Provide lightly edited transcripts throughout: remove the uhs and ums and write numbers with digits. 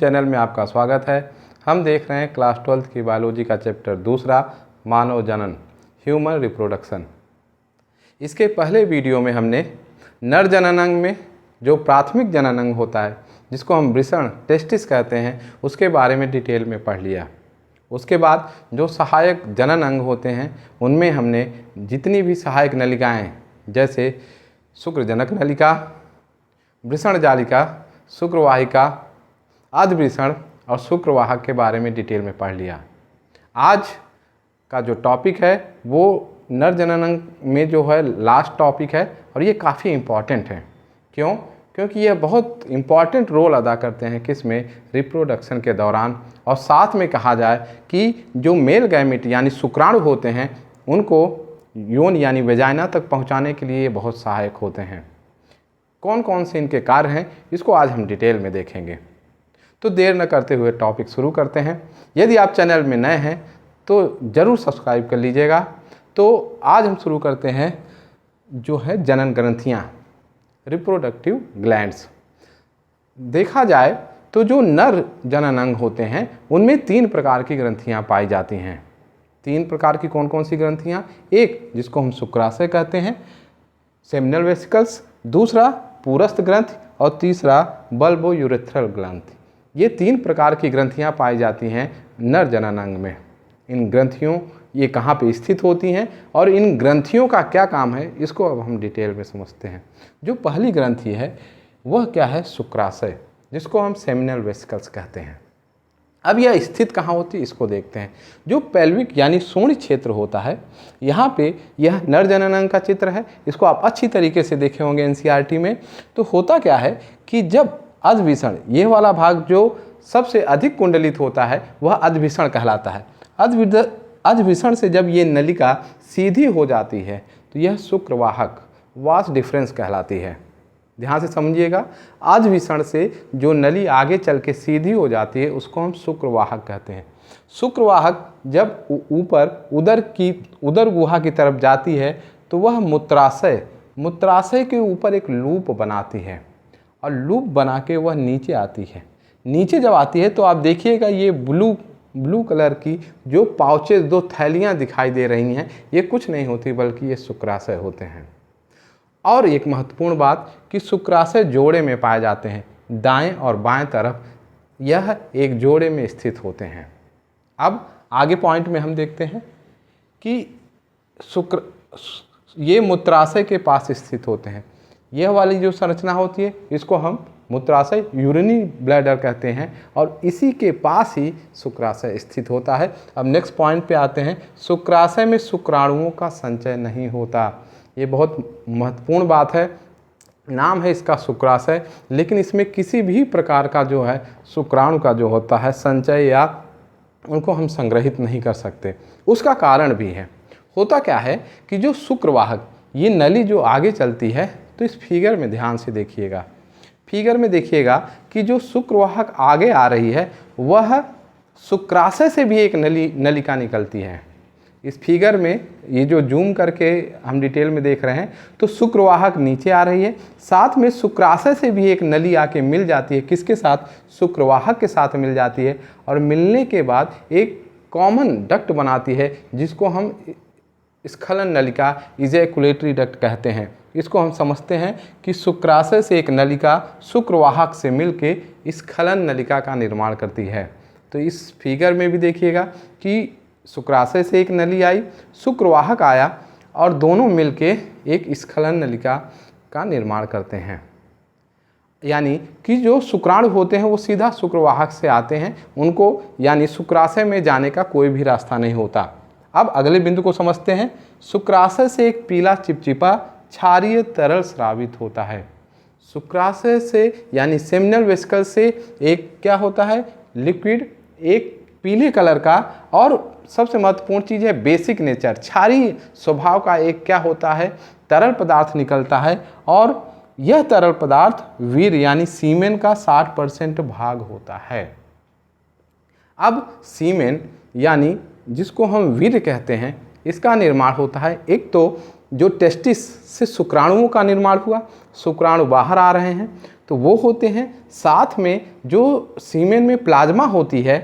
Channel में आपका स्वागत है। हम देख रहे हैं क्लास 12th की बायोलॉजी का चैप्टर दूसरा, मानव जनन, ह्यूमन रिप्रोडक्शन। इसके पहले वीडियो में हमने नर जननांग में जो प्राथमिक जननांग होता है, जिसको हम वृषण टेस्टिस कहते हैं, उसके बारे में डिटेल में पढ़ लिया। उसके बाद जो सहायक जनन अंग होते हैं, उनमें हमने जितनी भी सहायक नलिकाएँ जैसे शुक्रजनक नलिका, वृषण जालिका, शुक्रवाहिका, अधवृषण और शुक्रवाहक के बारे में डिटेल में पढ़ लिया। आज का जो टॉपिक है वो नर जननांग में जो है लास्ट टॉपिक है और ये काफ़ी इम्पॉर्टेंट है। क्यों? क्योंकि ये बहुत इम्पॉर्टेंट रोल अदा करते हैं किसमें, रिप्रोडक्शन के दौरान। और साथ में कहा जाए कि जो मेल गैमेट यानी शुक्राणु होते हैं, उनको यौन यानी वेजाइना तक पहुंचाने के लिए ये बहुत सहायक होते हैं। कौन कौन से इनके कार्य हैं, इसको आज हम डिटेल में देखेंगे। तो देर न करते हुए टॉपिक शुरू करते हैं। यदि आप चैनल में नए हैं तो ज़रूर सब्सक्राइब कर लीजिएगा। तो आज हम शुरू करते हैं जो है जनन ग्रंथियाँ, रिप्रोडक्टिव ग्लैंड्स। देखा जाए तो जो नर जनन अंग होते हैं उनमें 3 प्रकार की ग्रंथियाँ पाई जाती हैं। 3 प्रकार की कौन कौन सी ग्रंथियाँ? एक जिसको हम शुक्राशय कहते हैं, सेमिनल वेसिकल्स, दूसरा पुरस्थ ग्रंथि और तीसरा बल्बोयूरेथ्रल ग्रंथि। ये 3 प्रकार की ग्रंथियाँ पाई जाती हैं नर जननांग में। इन ग्रंथियों ये कहाँ पे स्थित होती हैं और इन ग्रंथियों का क्या काम है, इसको अब हम डिटेल में समझते हैं। जो पहली ग्रंथि है वह क्या है? शुक्राशय, जिसको हम सेमिनल वेसिकल्स कहते हैं। अब यह स्थित कहाँ होती है, इसको देखते हैं। जो पेल्विक यानी सूंड क्षेत्र होता है, यहाँ पे यह नर जननांग का चित्र है। इसको आप अच्छी तरीके से देखे होंगे एनसीईआरटी में। तो होता क्या है कि जब अधवृषण, ये वाला भाग जो सबसे अधिक कुंडलित होता है, वह अधवृषण कहलाता है। अधवृषण से जब ये नलिका सीधी हो जाती है तो यह शुक्रवाहक, वास डिफरेंस कहलाती है। ध्यान से समझिएगा, अधवृषण से जो नली आगे चल के सीधी हो जाती है उसको हम शुक्रवाहक कहते हैं। शुक्रवाहक जब ऊपर उदर गुहा की तरफ जाती है तो वह मूत्राशय के ऊपर एक लूप बनाती है और लूप बना के वह नीचे आती है। नीचे जब आती है तो आप देखिएगा ये ब्लू कलर की जो पाउचेज, 2 थैलियाँ दिखाई दे रही हैं, ये कुछ नहीं होती बल्कि ये शुक्राशय होते हैं। और एक महत्वपूर्ण बात कि शुक्राशय जोड़े में पाए जाते हैं, दाएं और बाएं तरफ यह एक जोड़े में स्थित होते हैं। अब आगे पॉइंट में हम देखते हैं कि ये मूत्राशय के पास स्थित होते हैं। यह वाली जो संरचना होती है इसको हम मूत्राशय, यूरिनी ब्लैडर कहते हैं और इसी के पास ही शुक्राशय स्थित होता है। अब नेक्स्ट पॉइंट पे आते हैं। शुक्राशय में शुक्राणुओं का संचय नहीं होता। ये बहुत महत्वपूर्ण बात है। नाम है इसका शुक्राशय, लेकिन इसमें किसी भी प्रकार का जो है शुक्राणु का जो होता है संचय या उनको हम संग्रहित नहीं कर सकते। उसका कारण भी है। होता क्या है कि जो शुक्रवाहक, ये नली जो आगे चलती है, तो इस फिगर में ध्यान से देखिएगा। फिगर में देखिएगा कि जो शुक्रवाहक आगे आ रही है वह शुक्राशय से भी एक नलिका निकलती है। इस फिगर में ये जो जूम करके हम डिटेल में देख रहे हैं, तो शुक्रवाहक नीचे आ रही है, साथ में शुक्राशय से भी एक नली आके मिल जाती है। किसके साथ? शुक्रवाहक के साथ मिल जाती है और मिलने के बाद एक कॉमन डक्ट बनाती है जिसको हम स्खलन नलिका, इजैकुलेटरी डक्ट कहते हैं। इसको हम समझते हैं कि शुक्राशय से एक नलिका शुक्रवाहक से मिलके स्खलन नलिका का निर्माण करती है। तो इस फिगर में भी देखिएगा कि शुक्राशय से एक नली आई, शुक्रवाहक आया और दोनों मिलके एक स्खलन नलिका का निर्माण करते हैं। यानी कि जो शुक्राणु होते हैं वो सीधा शुक्रवाहक से आते हैं, उनको यानी शुक्राशय में जाने का कोई भी रास्ता नहीं होता। अब अगले बिंदु को समझते हैं। शुक्राशय से एक पीला चिपचिपा क्षारीय तरल स्रावित होता है। शुक्राशय से यानी सेमिनल वेसिकल से एक क्या होता है? लिक्विड, एक पीले कलर का, और सबसे महत्वपूर्ण चीज़ है बेसिक नेचर, क्षारीय स्वभाव का एक क्या होता है? तरल पदार्थ निकलता है और यह तरल पदार्थ वीर्य यानी सीमेन का 60% भाग होता है। अब सीमेन यानी जिसको हम वीर्य कहते हैं, इसका निर्माण होता है, एक तो जो टेस्टिस से शुक्राणुओं का निर्माण हुआ, शुक्राणु बाहर आ रहे हैं, तो वो होते हैं। साथ में जो सीमेन में प्लाज्मा होती है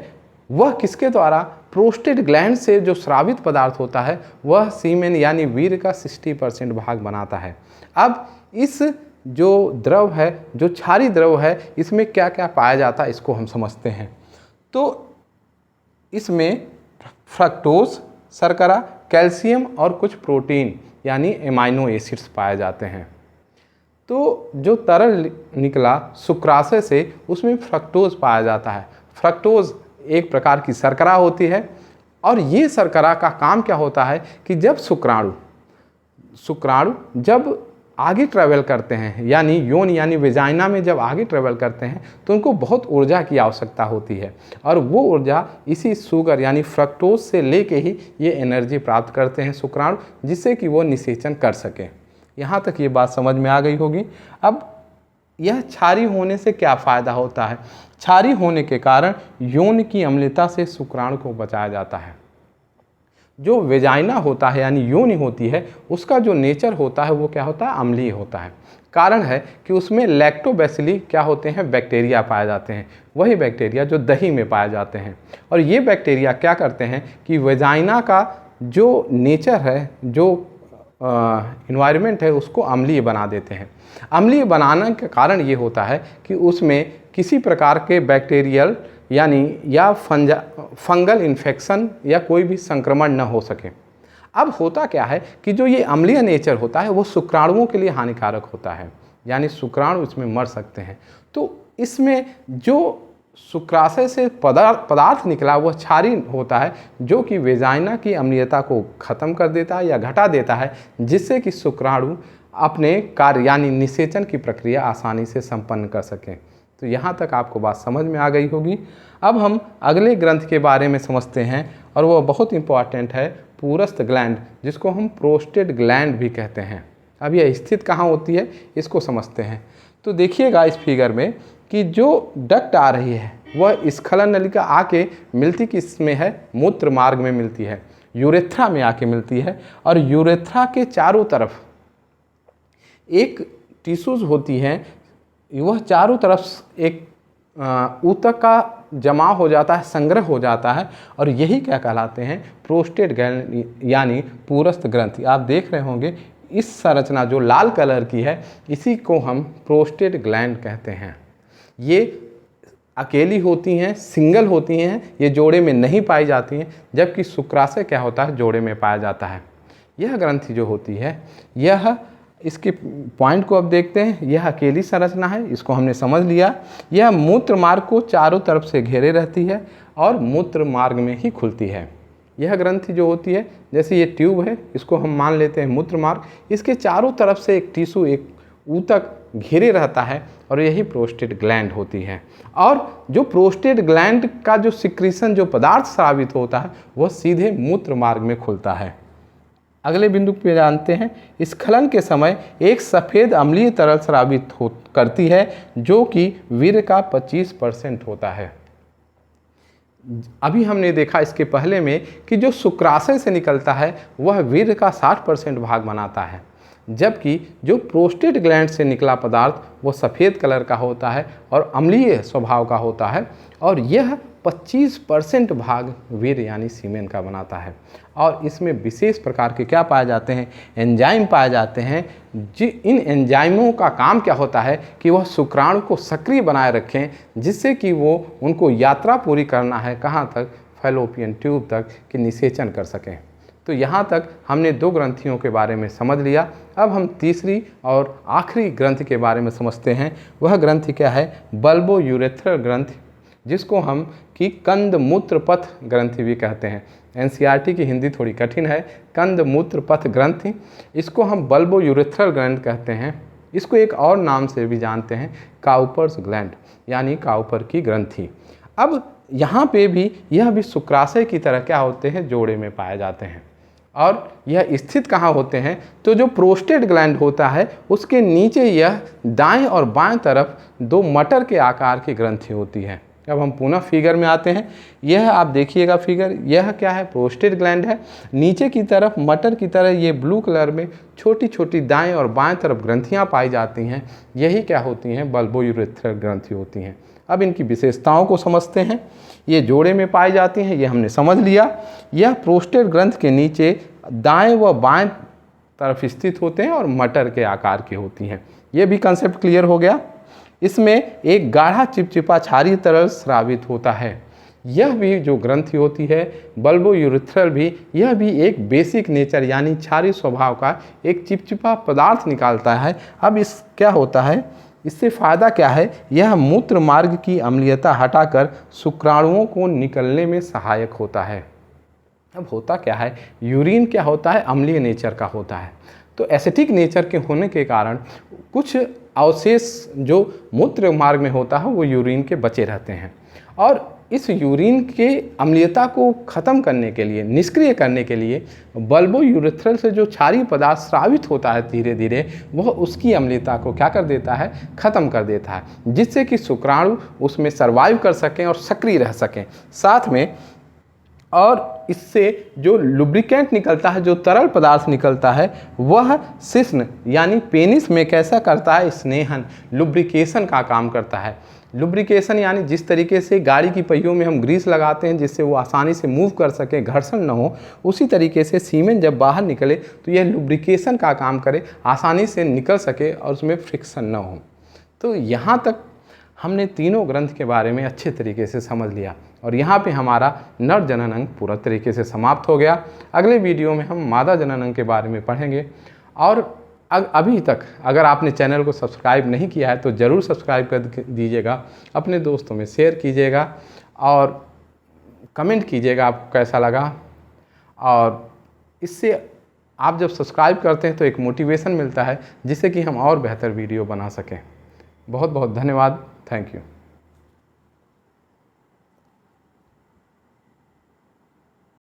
वह किसके द्वारा, प्रोस्टेट ग्लैंड से जो स्रावित पदार्थ होता है वह सीमेन यानी वीर्य का 60% भाग बनाता है। अब इस जो द्रव है, जो क्षारीय द्रव है, इसमें क्या क्या पाया जाता है इसको हम समझते हैं। तो इसमें फ्रक्टोज शर्करा, कैल्शियम और कुछ प्रोटीन यानी एमाइनो एसिड्स पाए जाते हैं। तो जो तरल निकला शुक्राशय से उसमें फ्रक्टोज पाया जाता है। फ्रक्टोज एक प्रकार की शर्करा होती है और ये शर्करा का काम क्या होता है कि जब शुक्राणु जब आगे ट्रैवल करते हैं यानी योन यानी वेजाइना में जब आगे ट्रैवल करते हैं तो उनको बहुत ऊर्जा की आवश्यकता होती है और वो ऊर्जा इसी शुगर यानी फ्रक्टोज से लेके ही ये एनर्जी प्राप्त करते हैं शुक्राणु, जिससे कि वो निषेचन कर सकें। यहाँ तक ये बात समझ में आ गई होगी। अब यह क्षारीय होने से क्या फ़ायदा होता है? क्षारीय होने के कारण यौन की अम्लता से शुक्राणु को बचाया जाता है। जो वेजाइना होता है यानी योनि होती है उसका जो नेचर होता है वो क्या होता है, अम्लीय होता है। कारण है कि उसमें लैक्टोबैसिली क्या होते हैं, बैक्टीरिया पाए जाते हैं, वही बैक्टीरिया जो दही में पाए जाते हैं। और ये बैक्टीरिया क्या करते हैं कि वेजाइना का जो नेचर है, जो इन्वायरमेंट है, उसको अम्लीय बना देते हैं। अम्लीय बनाने का कारण ये होता है कि उसमें किसी प्रकार के बैक्टीरियल यानी या फंगल इन्फेक्शन या कोई भी संक्रमण न हो सके। अब होता क्या है कि जो ये अम्लीय नेचर होता है वो शुक्राणुओं के लिए हानिकारक होता है, यानी शुक्राणु इसमें मर सकते हैं। तो इसमें जो शुक्राशय से पदार्थ निकला वह क्षारीय होता है, जो कि वेजाइना की अम्लीयता को ख़त्म कर देता है या घटा देता है, जिससे कि शुक्राणु अपने कार्य यानी निषेचन की प्रक्रिया आसानी से संपन्न कर सकें। तो यहाँ तक आपको बात समझ में आ गई होगी। अब हम अगले ग्रंथ के बारे में समझते हैं और वह बहुत इम्पॉर्टेंट है, पुरस्थ ग्लैंड, जिसको हम प्रोस्टेट ग्लैंड भी कहते हैं। अब यह स्थित कहाँ होती है इसको समझते हैं। तो देखिएगा इस फिगर में कि जो डक्ट आ रही है वह स्खलन नलिका आके मिलती किसमें है, मूत्र मार्ग में मिलती है, यूरेथ्रा में आके मिलती है। और यूरेथ्रा के चारों तरफ एक टिश्यूज होती हैं, वह चारों तरफ एक ऊतक का जमा हो जाता है, संग्रह हो जाता है, और यही क्या कहलाते हैं, प्रोस्टेट ग्लैंड यानी पुरस्थ ग्रंथि। आप देख रहे होंगे इस संरचना जो लाल कलर की है इसी को हम प्रोस्टेट ग्लैंड कहते हैं। ये अकेली होती हैं, सिंगल होती हैं, ये जोड़े में नहीं पाई जाती हैं, जबकि शुक्राशय क्या होता है, जोड़े में पाया जाता है। यह ग्रंथि जो होती है, यह इसके पॉइंट को अब देखते हैं। यह अकेली संरचना है, इसको हमने समझ लिया। यह मूत्र मार्ग को चारों तरफ से घेरे रहती है और मूत्र मार्ग में ही खुलती है। यह ग्रंथि जो होती है, जैसे ये ट्यूब है, इसको हम मान लेते हैं मूत्र मार्ग, इसके चारों तरफ से एक टिश्यू, एक ऊतक घेरे रहता है और यही प्रोस्टेट ग्लैंड होती है। और जो प्रोस्टेट ग्लैंड का जो सिक्रीशन, जो पदार्थ स्रावित होता है, वह सीधे मूत्र मार्ग में खुलता है। अगले बिंदु पे जानते हैं, स्खलन के समय एक सफ़ेद अम्लीय तरल स्रावित करती है जो कि वीर्य का 25% होता है। अभी हमने देखा इसके पहले में कि जो शुक्राशय से निकलता है वह वीर्य का 60% भाग बनाता है, जबकि जो प्रोस्टेट ग्लैंड से निकला पदार्थ वो सफ़ेद कलर का होता है और अम्लीय स्वभाव का होता है, और यह 25% भाग वीर्य यानी सीमेन का बनाता है। और इसमें विशेष प्रकार के क्या पाए जाते हैं, एंजाइम पाए जाते हैं। इन एंजाइमों का काम क्या होता है कि वह शुक्राणु को सक्रिय बनाए रखें, जिससे कि वो उनको यात्रा पूरी करना है, कहाँ तक, फैलोपियन ट्यूब तक, कि निषेचन कर सकें। तो यहाँ तक हमने 2 ग्रंथियों के बारे में समझ लिया। अब हम तीसरी और आखिरी ग्रंथि के बारे में समझते हैं। वह ग्रंथि क्या है, बल्बो यूरेथ्रल ग्रंथि, जिसको हम कि कंद मूत्र पथ ग्रंथि भी कहते हैं। एनसीईआरटी की हिंदी थोड़ी कठिन है, कंद मूत्र पथ ग्रंथि, इसको हम बल्बो यूरेथ्रल ग्लैंड कहते हैं। इसको एक और नाम से भी जानते हैं, काउपर्स ग्लैंड यानी काउपर की ग्रंथि। अब यहाँ पे भी यह भी शुक्राशय की तरह क्या होते हैं, जोड़े में पाए जाते हैं। और यह स्थित कहाँ होते हैं, तो जो प्रोस्टेट ग्लैंड होता है उसके नीचे यह दाएं और बाएं तरफ 2 मटर के आकार की ग्रंथि होती है, अब हम पुनः फिगर में आते हैं। यह आप देखिएगा फिगर, यह क्या है, प्रोस्टेट ग्लैंड है। नीचे की तरफ मटर की तरह ये ब्लू कलर में छोटी छोटी दाएं और बाएं तरफ ग्रंथियां पाई जाती हैं। यही क्या होती हैं, बल्बोयूरेथ्रल ग्रंथि होती हैं। अब इनकी विशेषताओं को समझते हैं। ये जोड़े में पाई जाती हैं, ये हमने समझ लिया। यह प्रोस्टेट ग्रंथ के नीचे दाएं व बाएं तरफ स्थित होते हैं और मटर के आकार की होती हैं। ये भी कंसेप्ट क्लियर हो गया। इसमें एक गाढ़ा चिपचिपा क्षारीय तरल स्रावित होता है। यह भी जो ग्रंथि होती है बल्बोयूरेथ्रल भी, यह भी एक बेसिक नेचर यानी क्षारीय स्वभाव का एक चिपचिपा पदार्थ निकालता है। अब इस क्या होता है, इससे फ़ायदा क्या है, यह मूत्र मार्ग की अम्लीयता हटाकर शुक्राणुओं को निकलने में सहायक होता है। अब होता क्या है, यूरिन क्या होता है, अम्लीय नेचर का होता है। तो एसिटिक नेचर के होने के कारण कुछ अवशेष जो मूत्र मार्ग में होता है वो यूरिन के बचे रहते हैं, और इस यूरिन के अम्लीयता को ख़त्म करने के लिए, निष्क्रिय करने के लिए बल्बोयूरेथ्रल से जो क्षारीय पदार्थ स्रावित होता है धीरे धीरे, वह उसकी अम्लीयता को क्या कर देता है, ख़त्म कर देता है, जिससे कि शुक्राणु उसमें सर्वाइव कर सकें और सक्रिय रह सकें। साथ में और इससे जो लुब्रिकेंट निकलता है, जो तरल पदार्थ निकलता है, वह शिश्न यानी पेनिस में कैसा करता है, स्नेहन, लुब्रिकेशन का काम करता है। लुब्रिकेशन यानी जिस तरीके से गाड़ी की पहियों में हम ग्रीस लगाते हैं जिससे वो आसानी से मूव कर सके, घर्षण न हो, उसी तरीके से सीमेन जब बाहर निकले तो यह लुब्रिकेशन का काम करे, आसानी से निकल सके और उसमें फ्रिक्शन न हो। तो यहाँ तक हमने तीनों ग्रंथ के बारे में अच्छे तरीके से समझ लिया, और यहाँ पे हमारा नर जनन अंग पूरा तरीके से समाप्त हो गया। अगले वीडियो में हम मादा जनन अंग के बारे में पढ़ेंगे। और अभी तक अगर आपने चैनल को सब्सक्राइब नहीं किया है तो ज़रूर सब्सक्राइब कर दीजिएगा, अपने दोस्तों में शेयर कीजिएगा और कमेंट कीजिएगा आपको कैसा लगा। और इससे आप जब सब्सक्राइब करते हैं तो एक मोटिवेशन मिलता है जिससे कि हम और बेहतर वीडियो बना सकें। बहुत बहुत धन्यवाद। Thank you.